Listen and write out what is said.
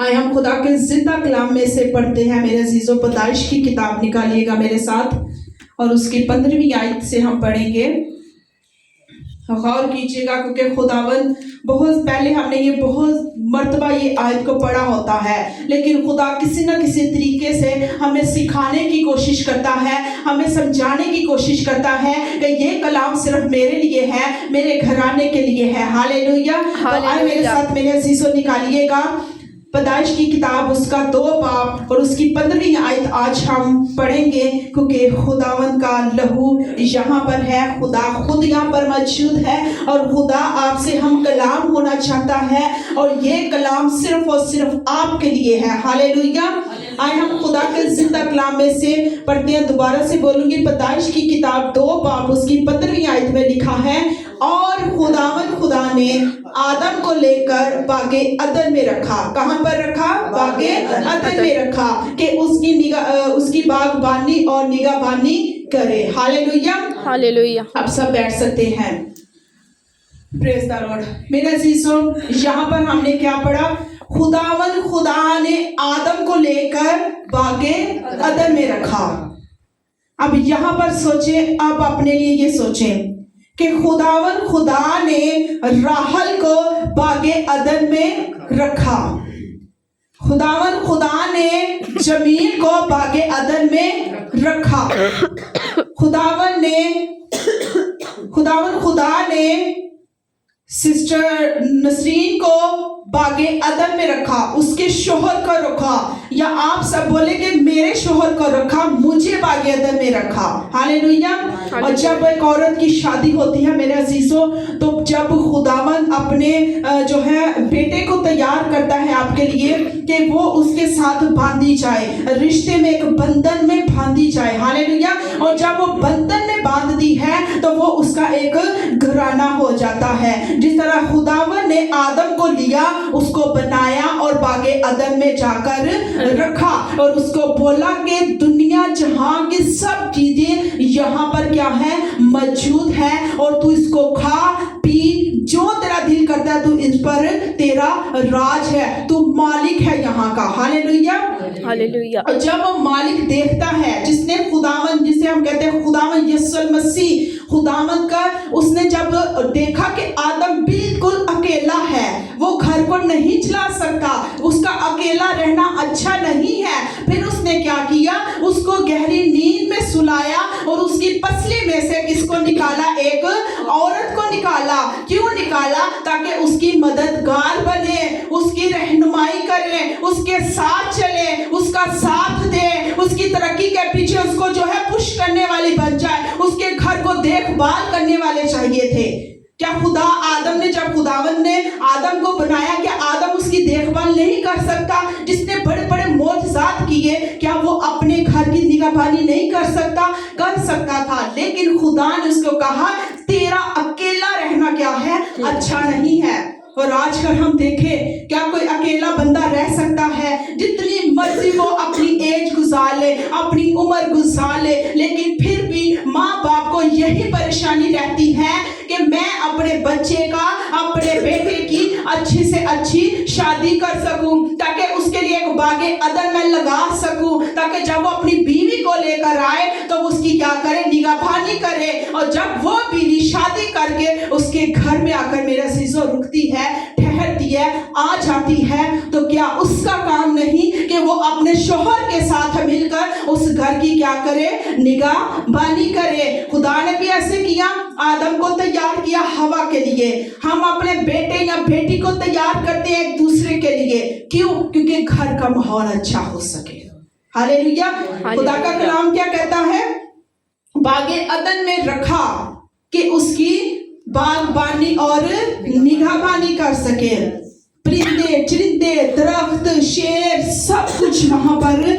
आइए हम खुदा के जिंदा कलाम में से पढ़ते हैं। मेरे अजीजों, पैदाइश की किताब निकालिएगा मेरे साथ और उसकी 15वीं आयत से हम पढ़ेंगे। गौर कीजिएगा क्योंकि खुदावन बहुत पहले हमने ये बहुत मर्तबा ये आयत को पढ़ा होता है, लेकिन खुदा किसी न किसी तरीके से हमें सिखाने की कोशिश करता है, हमें समझाने की कोशिश करता है कि ये कलाम सिर्फ मेरे लिए है, मेरे घराने के लिए है। हालेलुया। तो आइए मेरे साथ मेरे अजीजों निकालिएगा पैदाइश की किताब उसका 2 बाब और उसकी 15वीं आयत आज हम पढ़ेंगे, क्योंकि खुदावन का लहू यहाँ पर है, खुदा खुद यहाँ पर मौजूद है और खुदा आपसे हम कलाम होना चाहता है और ये कलाम सिर्फ और सिर्फ आपके लिए है। हालेलुया। आए हम खुदा के जिंदा कलाम में से पढ़ते हैं। दोबारा से बोलूंगी, पैदाइश की किताब 2 बाब उसकी 15वीं आयत में लिखा है, और खुदावन खुदा ने आदम को लेकर बागे अदन में रखा। कहाँ पर रखा? बागे अदन में रखा कि उसकी बागबानी और निगाहबानी करे। हालेलुया। हालेलुया। अब सब बैठ सकते हैं। Praise the Lord. मेरे अजीजों, यहाँ पर हमने क्या पढ़ा? खुदावन खुदा ने आदम को लेकर बागे अदन में रखा। अब यहाँ पर सोचें, अब अपने लिए ये सोचें कि खुदावन खुदा ने राहल को बागे अदन में रखा, खुदावन खुदा ने जमीन को बागे अदन में रखा, खुदावन खुदा ने सिस्टर नसरीन को बागे अदन में रखा, उसके शोहर को रखा, या आप सब बोले कि मेरे शोहर को रखा, मुझे बागे अदन में रखा। हालेलुया। और जब एक औरत की शादी होती है मेरे अजीजों, तो जब खुदावन अपने जो है बेटे को तैयार करता है आपके लिए कि वो उसके साथ बांधी जाए, रिश्ते में एक बंधन में बांधी जाए। हालेलुया। और जब वो बंधन में बांध दी है तो वो उसका एक घराना हो जाता है। जिस तरह खुदावन ने आदम को लिया, उसको बनाया और बागे अदन में जाकर रखा और उसको बोला कि दुनिया जहां की सब चीजें यहाँ पर क्या है? मौजूद है, और तू इसको खा पी, जो तेरा दिल करता है तू इस पर, तेरा राज है, तू मालिक है यहाँ का। हालेलुया। हालेलुया। और जब वो मालिक देखता है, जिसने खुदावन, जिसे हम कहते हैं खुदावन यीशु मसीह, खुदावन का उसने जब देखा कि आदम बिल्कुल अकेला है, वो घर को नहीं चला सकता, उसका अकेला रहना अच्छा नहीं है, फिर उसने क्या किया? उसको गहरी नींद में सुलाया और उसकी पसली में से किसको निकाला? एक औरत को निकाला। क्यों निकाला? ताकि उसकी मददगार बने, उसकी रहनुमाई करे, उसके साथ चले, उसका साथ दे, उसकी तरक्की के पीछे उसको जो है पुश करने वाली बन जाए, उसके घर को देखभाल करने वाले चाहिए थे। क्या जब खुदावन ने आदम को बनाया, क्या आदम उसकी देखभाल नहीं कर सकता? जिसने बड़े बड़े मौजज़ात किए, क्या वो अपने घर की निगहबानी नहीं कर सकता? कर सकता था, लेकिन खुदा ने उसको कहा तेरा अकेला रहना क्या है? अच्छा नहीं है। और आजकल हम देखें, क्या कोई अकेला बंदा रह सकता है? जितनी मर्जी वो अपनी एज गुजार ले, अपनी उम्र गुजार ले, लेकिन फिर भी माँ बाप को यही परेशानी रहती है कि मैं अपने बच्चे का, अपने बेटे की अच्छी से अच्छी शादी कर सकूं, ताकि उसके लिए एक बागे अदन में लगा सकूं, ताकि जब वो अपनी बीवी को लेकर आए तो उसकी क्या करे? निगाहबानी करे। और जब वो बीवी शादी करके उसके घर में आकर मेरे अजीजों रुकती है, ठहरती है, आ जाती है, तो क्या उसका काम नहीं कि वो अपने शोहर के साथ मिलकर उस घर की क्या करे? निगाहबानी करे। खुदा ने भी ऐसे किया, आदम को तैयार किया हवा के लिए। हम अपने बेटे या बेटी को तैयार करते हैं एक दूसरे के लिए। क्यों? क्योंकि घर का माहौल अच्छा हो सके। हालेलुया। खुदा का कलाम क्या कहता है? बागे अदन में रखा कि उसकी बागबानी और निगाहबानी कर सके। परिंदे, चिरिंदे, दरख्त, शेर, सब कुछ वहां पर